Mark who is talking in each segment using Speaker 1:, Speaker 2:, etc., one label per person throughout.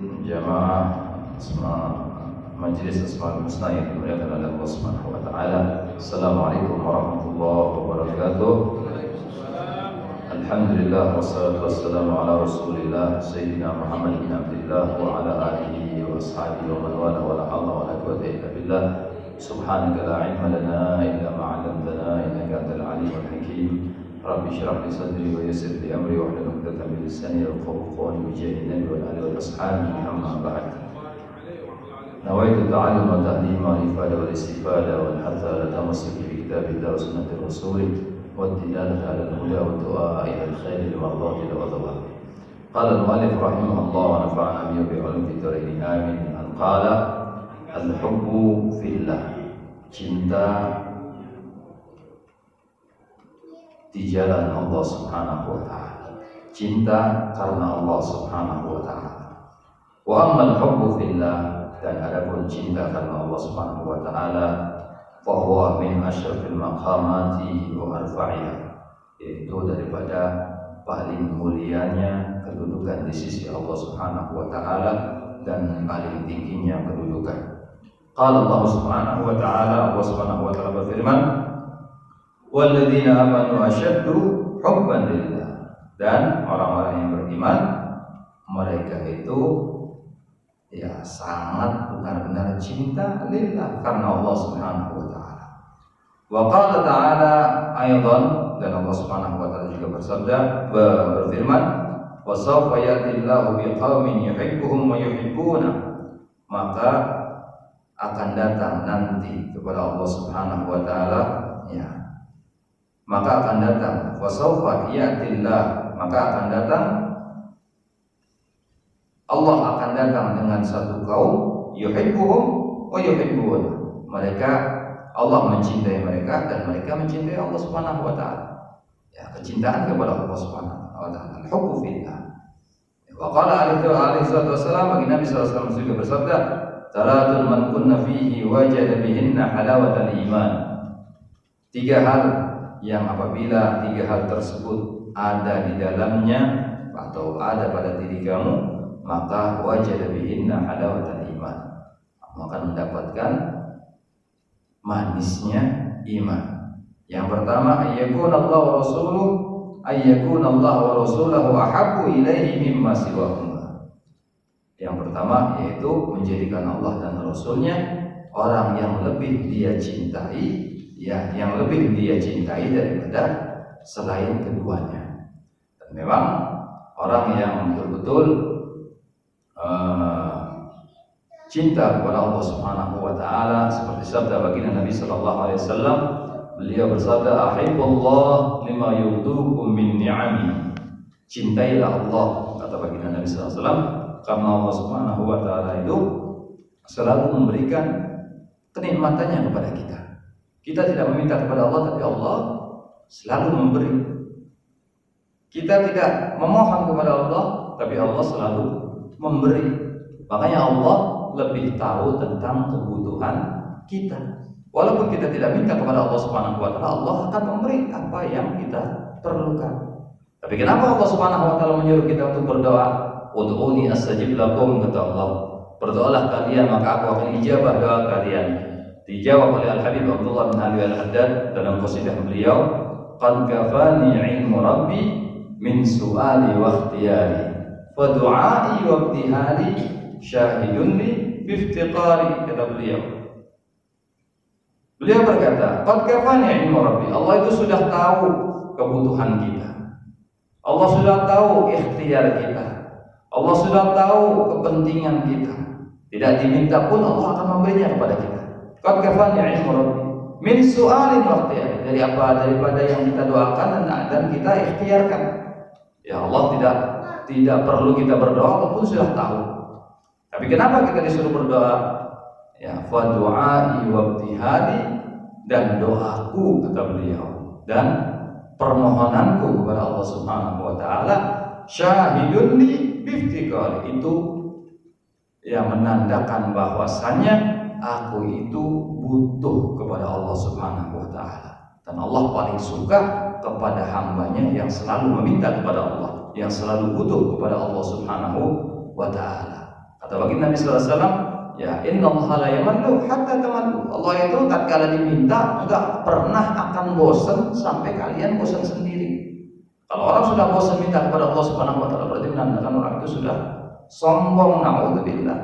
Speaker 1: Jamaah Majelis Asmaul Husna yang dimuliakan oleh Allah Subhanahu wa taala. Assalamualaikum warahmatullahi wabarakatuh. Alhamdulillah wassalatu wassalamu ala Rasulillah Sayyidina Muhammad bin Abdullah wa ala alihi wa ashabihi wa man wala wa la hawla wa la quwwata illa billah. Subhanaka la ilma lana illa ma 'allamtana innaka antal alimul hakim. Rabbi shrah li sadri wa yassir li amri wa hlul 'uqdatam min lisani yafqahu qawli bi jahi nabi wal alihi wal ashabi amma ba'd. Nawaitu ta'allum wa ta'lim wa ifada wal istifada wal hatta ala tamassuk bi kitabillah wa sunnati rasulih wa dilalata ala al-huda wa du'a ila al-khair wa mardati wa thawab. Qala al-mu'allif rahimahullah wa nafa'ana bihi bi 'ulumi ad-darain amin. Qala al-hubbu fillah, cinta di jalan Allah Subhanahu wa taala, cinta karena Allah Subhanahu wa taala. Wa ammal hubbu fillah, dan adapun cinta karena Allah Subhanahu wa taala, fa huwa min asyrafil maqamati wa arfa'iha, yaitu daripada paling mulianya kedudukan di sisi Allah Subhanahu wa taala dan paling tingginya kedudukan. Qala Allah Subhanahu wa taala, Allah Subhanahu wa taala berfirman, walladzina amanu asyaddu hubban lillah, dan orang-orang yang beriman mereka itu sangat benar-benar cinta lillah karena Allah Subhanahu wa taala. Wa qala ta'ala aidan, dan Allah Subhanahu wa taala juga berfirman, wa sawfa ya'tillahu biqaumin yuhibbuhum wa yuhibbuna, maka akan datang nanti kepada Allah Subhanahu wa taala, maka akan datang, wasaufa ya'tillah, maka akan datang, Allah akan datang dengan satu kaum, yuhibbuhum wa yuhibbun, mereka, Allah mencintai mereka dan mereka mencintai Allah Subhanahu wa taala. Kecintaan kepada Allah Subhanahu wa taala, al-hubbu fillah. Wa qala alaihi wasallam, bagi Nabi sallallahu alaihi wasallam juga bersabda, salatun man kunna fihi wajada bihinna halawatal iman. Tiga hal yang apabila tiga hal tersebut ada di dalamnya atau ada pada diri kamu, maka wajada bihinna halawatal iman, maka mendapatkan manisnya iman. Yang pertama, ayyakun Allah wa rasuluhu, ayyakun Allah wa rasuluhu ahabbu ilaihi mimma siwahuma. Yang pertama yaitu menjadikan Allah dan Rasulnya orang yang lebih dia cintai, yang lebih dia cintai daripada selain keduanya. Dan memang orang yang betul-betul cinta kepada Allah Subhanahu wa taala, seperti sabda baginda Nabi sallallahu alaihi wasallam, beliau bersabda, ahibbullah lima yu'tukum min ni'ami. Cintailah Allah, kata baginda Nabi sallallahu alaihi wasallam, karena Allah Subhanahu wa taala itu selalu memberikan kenikmatannya kepada kita. Kita tidak meminta kepada Allah, tapi Allah selalu memberi. Kita tidak memohon kepada Allah, tapi Allah selalu memberi. Makanya Allah lebih tahu tentang kebutuhan kita. Walaupun kita tidak minta kepada Allah Subhanahu wa taala, Allah akan memberi apa yang kita perlukan. Tapi kenapa Allah Subhanahu wa taala menyuruh kita untuk berdoa? Ud'uni astajib lakum, kata Allah. Berdoalah kalian maka aku akan ijabah doa kalian. Dijawab oleh Al-Habib Abdullah bin Ali Al-Haddad dalam qasidah beliau, qad kafani ilmu rabbi min su'ali wa ikhtiyari, fa du'ai wa ibtihali syahidun li bi iftiqari, kata beliau. Beliau berkata, qad kafani ilmu rabbi, Allah itu sudah tahu kebutuhan kita, Allah sudah tahu ikhtiar kita, Allah sudah tahu kepentingan kita. Tidak diminta pun Allah akan memberinya kepada kita. Qad kafani ilmu rabbi min su'alin wa ikhtiyar, dari apa? Daripada yang kita doakan dan kita ikhtiarkan. Ya Allah tidak perlu kita berdoa, walaupun sudah tahu. Tapi kenapa kita disuruh berdoa? Ya, fa du'ai wa ibtihali, dan doaku, kata beliau, dan permohonanku kepada Allah Subhanahu wa taala, syahidun li bi iftiqari, itu yang menandakan bahwasannya aku itu butuh kepada Allah Subhanahu wa taala. Dan Allah paling suka kepada hambanya yang selalu meminta kepada Allah, yang selalu butuh kepada Allah Subhanahu wa ta'ala. Kata baginda Nabi sallallahu alaihi wasallam, ya innallaha la yamallu hatta tamallu. Allah itu tatkala diminta enggak pernah akan bosan sampai kalian bosan sendiri. Kalau orang sudah bosan minta kepada Allah Subhanahu wa taala, berarti menandakan orang itu sudah sombong, naudzubillah.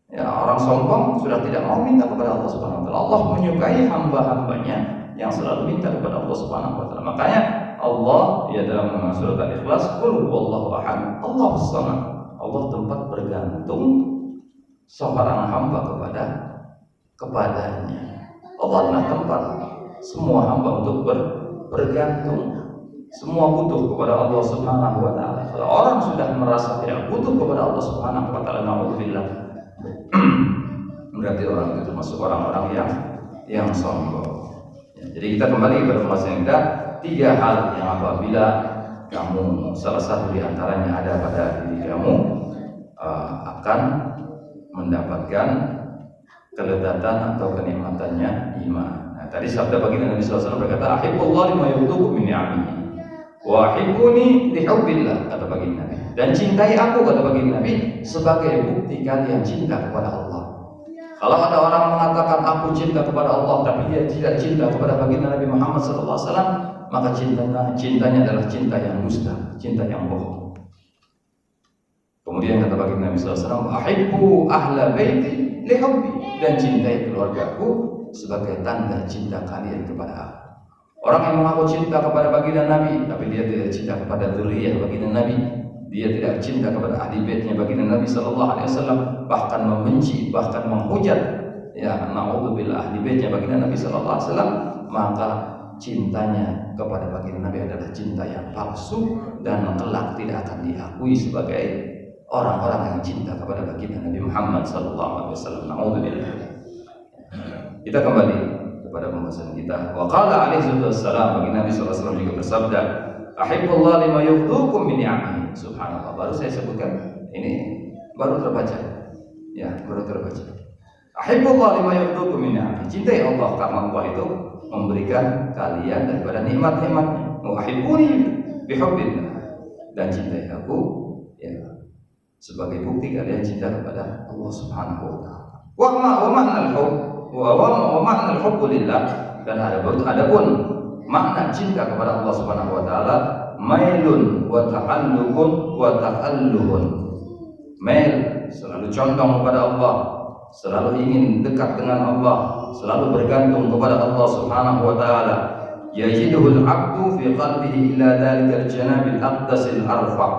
Speaker 1: Ya, orang sombong sudah tidak mau minta kepada Allah Subhanahu wa taala. Allah menyukai hamba-hambanya yang selalu minta kepada Allah Subhanahu wa taala. Makanya Allah ya dalam surat Al-Ikhlas, qul huwallahu ahad, Allahus samad. Allah tempat bergantung seorang hamba kepadanya. Allah adalah tempat semua hamba untuk bergantung. Semua butuh kepada Allah Subhanahu wa taala. Kalau orang sudah merasa tidak butuh kepada Allah Subhanahu wa taala, naudzubillah, berarti orang itu termasuk orang-orang yang sombong. Ya, jadi kita kembali kepada pembahasan kita, 3 hal yang apabila kamu salah satu di antaranya ada pada diri kamu akan mendapatkan keledatan atau kenikmatannya iman. Nah, tadi sabda baginda Nabi sallallahu alaihi wasallam berkata, "Ahibbullah lima yuhibbu min ni'amihi wa ahibbuni lihubbillah," kata baginda Nabi. Dan cintai aku, kata baginda Nabi, sebagai bukti kalian cinta kepada Allah. Kalau ada orang mengatakan aku cinta kepada Allah tapi dia tidak cinta kepada baginda Nabi Muhammad sallallahu alaihi wasallam, maka cintanya adalah cinta yang dusta, cinta yang bohong. Kemudian kata baginda Nabi sallallahu alaihi wasallam, "Ahibbu ahla baiti lihubbi," dan cintai keluargaku sebagai tanda cinta kalian kepada aku. Orang yang mengaku cinta kepada baginda Nabi tapi dia tidak cinta kepada dzurriyyah baginda Nabi, dia tidak cinta kepada ahli baitnya baginda Nabi sallallahu alaihi wasallam, bahkan membenci, bahkan menghujat, ya naudzubillah, ahli baitnya baginda Nabi sallallahu alaihi wasallam, maka cintanya kepada baginda Nabi adalah cinta yang palsu dan kelak tidak akan diakui sebagai orang-orang yang cinta kepada baginda Nabi Muhammad sallallahu alaihi wasallam. Naudzubillah. Kita kembali kepada pembahasan kita. Wa qala alaihi wassalam, baginda Nabi sallallahu alaihi wasallam juga bersabda, "Ahibbullah lima yuhibbukum min ni'amihi." Subhanallah, baru saya sebutkan, ini baru terbaca. Ya, baru terbaca. Ahibbullah lima yuhibbukum min ni'amihi. Cintai Allah karena Allah itu memberikan kalian daripada nikmat-nikmatnya. Wa ahibbuni bihubbillah, dan cintai aku ya sebagai bukti kalian cinta kepada Allah Subhanahu wa taala. Wa ma'nal hubb wa ma'nal hubb lillah, dan adapun makna cinta kepada Allah Subhanahu wa taala, mailun wa ta'alluqun wa ta'alluhun. Mail, selalu condong kepada Allah, selalu ingin dekat dengan Allah, selalu bergantung kepada Allah Subhanahu wa taala. Yajiduhul 'abdu fi qalbihi ila dzalikal janabil aqdasil arfa'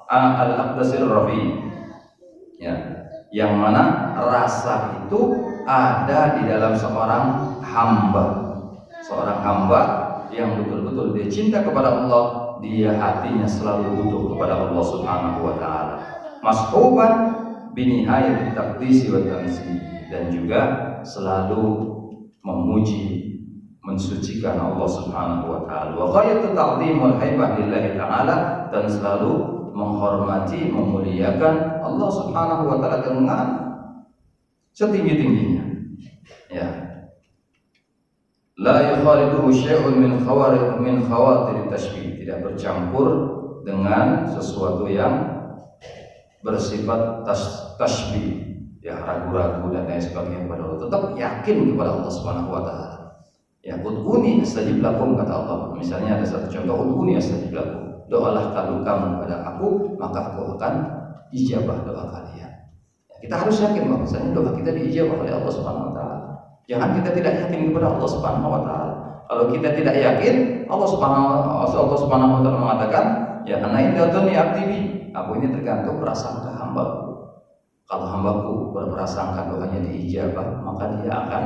Speaker 1: al-aqdasil rafi'. Ya, yang mana rasa itu ada di dalam seorang hamba. Seorang hamba yang betul-betul dia cinta kepada Allah, dia hatinya selalu butuh kepada Allah Subhanahu wa taala. Mashuban binihayatit taqdisi wa tanzih, dan juga selalu memuji, mensucikan Allah Subhanahu wa taala. Wa ghayatut ta'dhim wal haibah lillahi ta'ala, dan selalu menghormati, memuliakan Allah Subhanahu wa taala dengan setinggi-tingginya. Ya. La yukhaliduhu syai'un min khawatir tashbih, tidak bercampur dengan sesuatu yang bersifat tashbih, ya ragu-ragu dan lain sebagainya kepada Allah. Tetap yakin kepada Allah Subhanahu wa taala. Ya, ud'uni astajib lakum, kata Allah. Misalnya ada satu contoh, ud'uni astajib lakum. Doalah kamu kepada aku, maka aku akan ijabah doa kalian. Ya, kita harus yakin bahwasanya doa kita diijabah oleh Allah Subhanahu wa taala. Jangan kita tidak yakin kepada Allah Subhanahu wa taala. Kalau kita tidak yakin, Allah Subhanahu wa taala mengatakan, ya ana inda dzanni abdi bi, aku ini tergantung prasangka hambaku. Kalau hambaku berprasangka doanya diijabah, maka dia akan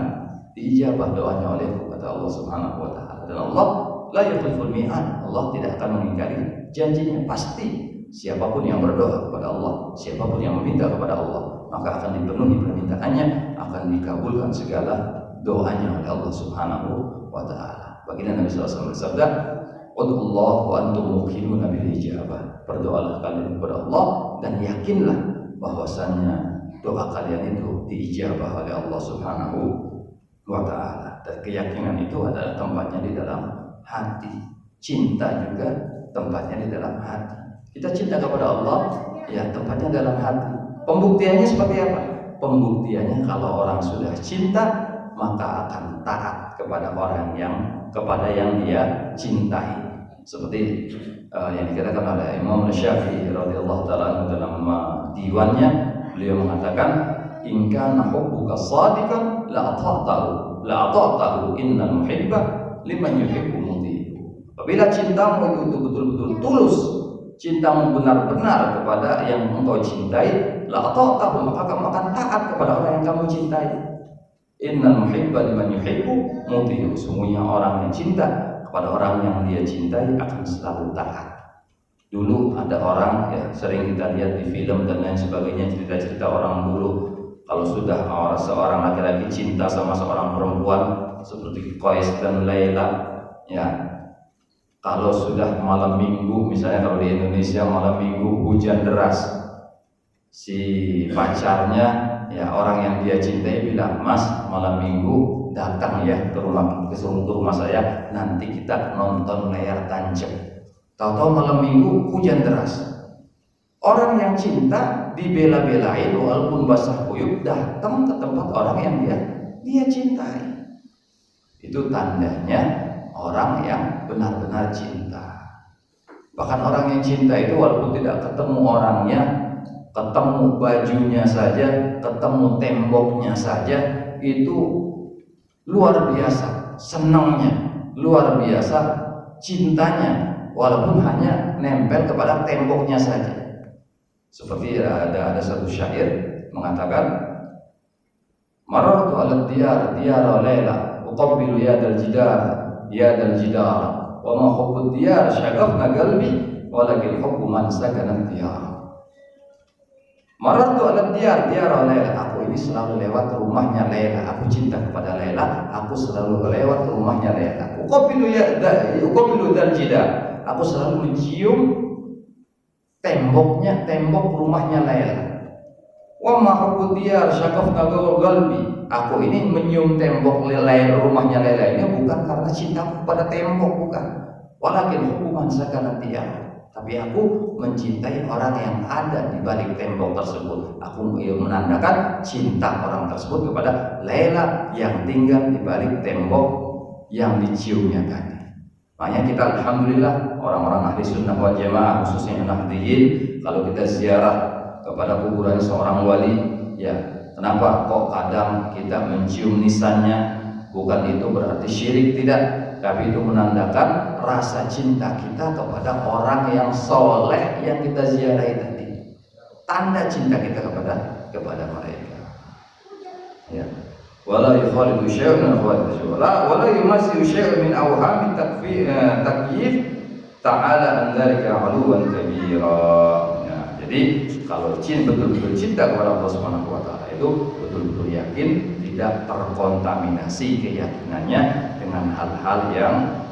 Speaker 1: diijabah doanya olehku, kata Allah Subhanahu wa taala. Dan Allah la yukhliful mi'ad, Allah tidak akan mengingkari janjinya. Pasti siapapun yang berdoa kepada Allah, siapapun yang meminta kepada Allah, maka akan dipenuhi permintaannya, akan dikabulkan segala doanya oleh Allah Subhanahu wa taala. Baginda Nabi sallallahu alaihi wasallam bersabda, "Ud'ullah wa antum muqinuna bil ijabah." Berdoalah kalian kepada Allah dan yakinlah bahwasannya doa kalian itu diijabah oleh Allah Subhanahu wa taala. Dan keyakinan itu adalah tempatnya di dalam hati. Cinta juga tempatnya di dalam hati. Kita cinta kepada Allah, ya tempatnya dalam hati. Pembuktiannya seperti apa? Pembuktiannya kalau orang sudah cinta maka akan taat kepada yang dia cintai. Seperti yang dikatakan oleh Imam Syafi'i radhiyallahu taala dalam diwannya, beliau mengatakan, "In kana hubbuka shadiqan la ata'tahu innal muhibba liman yuhibbu mudhi." Apabila cintamu itu betul-betul tulus, cintamu benar-benar kepada yang engkau cintai, la ata'tahu, maka kamu akan taat kepada orang yang kamu cintai. Innal muhibba liman yuhibbu mudhi. Sesungguhnya orang yang cinta kepada orang yang dia cintai akan selalu taat. Dulu ada orang, ya sering kita lihat di film dan lain sebagainya, cerita-cerita orang dulu, kalau sudah seorang laki-laki cinta sama seorang perempuan seperti Qais dan Laila, ya kalau sudah malam minggu, misalnya kalau di Indonesia malam minggu hujan deras, si pacarnya, ya orang yang dia cintai bilang, "Mas, malam minggu datang ya ke rumah saya, nanti kita nonton layar tancap." Tahu-tahu malam minggu hujan deras. Orang yang cinta dibela-belain walaupun basah kuyup datang ke tempat orang yang dia cintai. Itu tandanya orang yang benar-benar cinta. Bahkan orang yang cinta itu walaupun tidak ketemu orangnya, ketemu bajunya saja, ketemu temboknya saja, itu luar biasa senangnya, luar biasa cintanya, walaupun hanya nempel kepada temboknya saja. Seperti ada satu syair mengatakan, "Marartu 'ala diyar Laila, uqabbilu yadal jidar, wa ma hubbu diyar syaghafna qalbi, walakin hubbu man sakana diyar." Marartu 'ala diyar Laila, aku ini selalu lewat rumahnya Laila, aku cinta kepada Laila, aku selalu lewat rumahnya Laila. Uqabbilu dal jidar, aku selalu mencium tembok rumahnya Laila. Wa ma hubbu diyar syaghafna qalbi, aku ini menyium tembok rumahnya Laila ini bukan karena cinta kepada tembok, bukan. Walakin hubbu man sakana diyar, tapi aku mencintai orang yang ada di balik tembok tersebut. Aku menandakan cinta orang tersebut kepada Laila yang tinggal di balik tembok yang diciumnya tadi. Makanya kita alhamdulillah orang-orang ahli sunnah wal jamaah, khususnya Nahdiyin, kalau kita ziarah kepada kuburan seorang wali, ya kenapa kok kadang kita mencium nisannya? Bukan itu berarti syirik, tidak, tapi itu menandakan rasa cinta kita kepada orang yang soleh yang kita ziarahi tadi. Tanda cinta kita kepada mereka. Ya. Wala yukhalidu syai'un wala yumassilu syai'un min awhami takyif ta'ala an dzalika 'uluwan kabira. Ya, jadi kalau betul-betul cinta kepada Allah Subhanahu wa taala itu betul-betul yakin, tidak terkontaminasi keyakinannya dengan hal-hal yang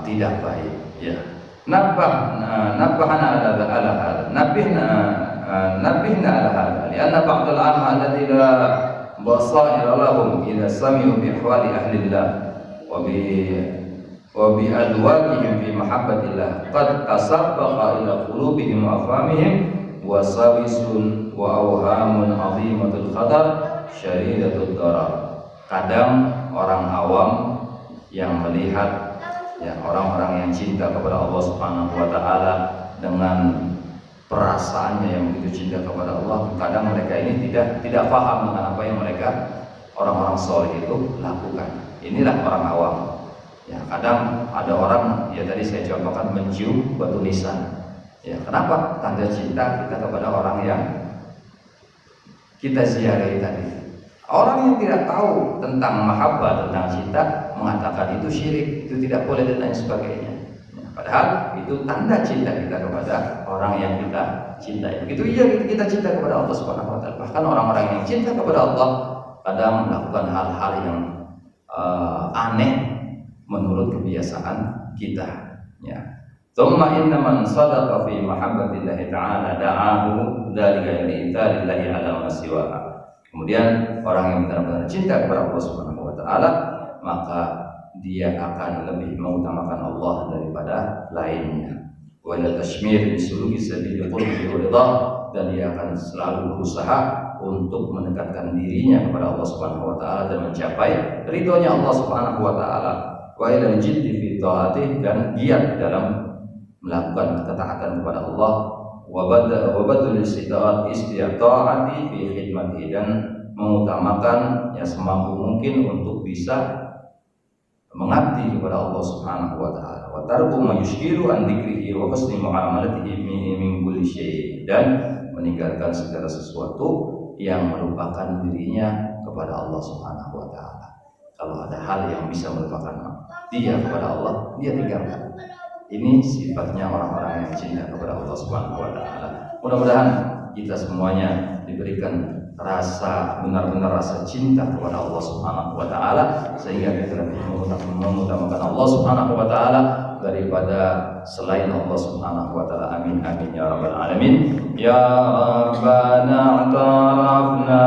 Speaker 1: tidak baik. Ya. Nabbahna ala hada. Nabihna ala hada. Lianna ba'dal amma alladhi la basair lahum idza sami'u bi ahwali ahlillah wa bi adwaqihim fi mahabbatillah qad tasabbaqa ila qulubihim wa afhamihim wa sawisun wa awhamun 'azimatul khatar syadidatud darar. Kadang orang awam yang melihat, ya orang-orang yang cinta kepada Allah Subhanahu wa taala dengan perasaannya yang begitu cinta kepada Allah, kadang mereka ini tidak paham dengan apa yang mereka orang-orang soleh itu lakukan. Inilah orang awam. Ya, kadang ada orang, ya tadi saya contohkan, mencium batu nisan. Ya, kenapa? Tanda cinta kita kepada orang yang kita ziarahi tadi. Orang yang tidak tahu tentang mahabbah, tentang cinta, mengatakan itu syirik, itu tidak boleh dan lain sebagainya. Ya, padahal itu tanda cinta kita kepada orang yang kita cintai. Begitu kita cinta kepada Allah Subhanahu wa taala. Bahkan orang-orang yang cinta kepada Allah kadang melakukan hal-hal yang aneh menurut kebiasaan kita. Ya. Tsumma inna man sadaqa fi mahabbatillahi ta'ala da'ahu dzalika li'itharillahi 'ala ma siwaha. Kemudian orang yang benar-benar cinta kepada Allah Subhanahu wa taala, maka dia akan lebih mengutamakan Allah daripada lainnya. Wa la tashmir bi suluki sabil qurbi wa ridha, dan dia akan selalu berusaha untuk mendekatkan dirinya kepada Allah Subhanahu wa taala dan mencapai ridhonya Allah Subhanahu wa taala. Wa ilal jiddi fi taatih, dan giat dalam melakukan ketaatan kepada Allah, wa badul istitaati fi khidmati, dan mengutamakan yang semampu mungkin untuk bisa mengabdi kepada Allah Subhanahu wa taala. Wa tarku ma yushkilu an dzikrihi wa husni muamalatihi min kulli syai', dan meninggalkan segala sesuatu yang merupakan dirinya kepada Allah Subhanahu wa taala. Kalau ada hal yang bisa merupakan dia kepada Allah, dia tinggalkan. Ini sifatnya orang-orang yang cinta kepada Allah Subhanahu wa taala. Mudah-mudahan kita semuanya diberikan benar-benar rasa cinta kepada Allah Subhanahu wa taala, sehingga kita lebih mengutamakan Allah Subhanahu wa taala daripada selain Allah Subhanahu wa taala. Amin amin ya rabbal alamin. Ya Rabbana a'tarafna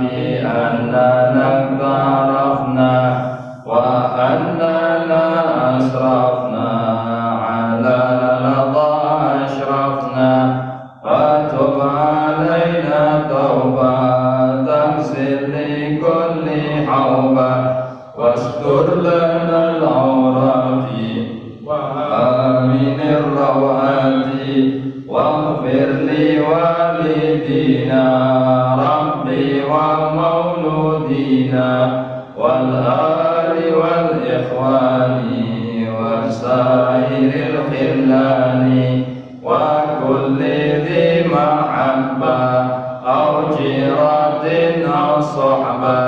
Speaker 1: bi annana a'tarafna wa annana asrafna ala ladha ashrafna wa tub alaina tawbah taghsil li kulli hawba wastur lana al-awrati وآمن الروعات واغفر لوالدينا ربي ومولودينا والآل والإخوان وسائر الخلان وكل ذي محبة أو جيرة أو صحبة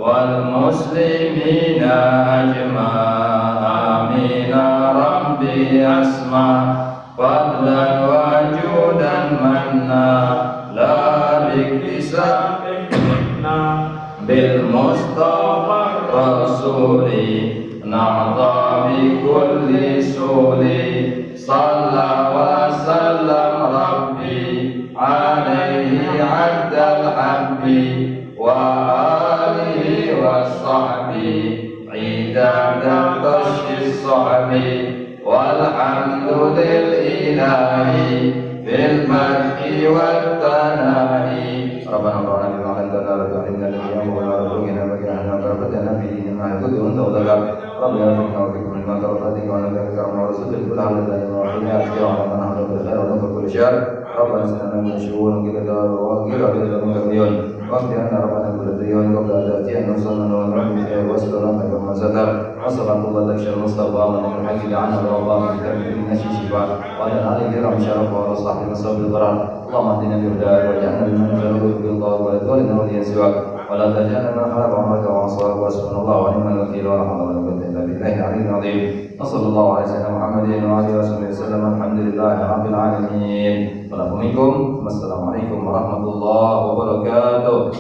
Speaker 1: والمسلمين أجمعين ربي أسمع فضلا وجودا منا لا باكتساب منا بالمصطفى الرسول نعطى بكل سول صلى وسلم ربي عليه عد الحب وآله وصحبه عداد الطش الصعب والحمد للإله بالمدح والثناء. ربنا ربنا بما علمتنا لا تعلمنا اليوم ولا تركنا مكاننا بركتنا في ديننا ما يكون وانت وذكر ربنا بك وبكم لما ترضيك ونذكرك ورسولك كل عام وحين أشكر على من أحد بالخير ونذكر كل شر. ربنا سلمنا من الشرور وكل دار وغير من الديون واغفرنا ربنا كل ديون قبل أن تأتينا وصلنا ونرحم بك واسترنا كما ستر وصلى الله تكشف المصطفى من الحق عنا والله من كرم النشي شفاء وعلى آله كرم شرف وعلى صحبه وصحبه القرار. اللهم اهدنا بهداك واجعلنا ممن جعلوا بالله ولنا وليا سواك ولا تجعلنا من خلق عمرك وعصاك وحسبنا الله ونعم الوكيل ولا حول ولا قوة إلا بالله العلي العظيم. وصلى الله على سيدنا محمد وآله وصحبه وسلم. الحمد لله رب العالمين. Assalamualaikum warahmatullahi wabarakatuh.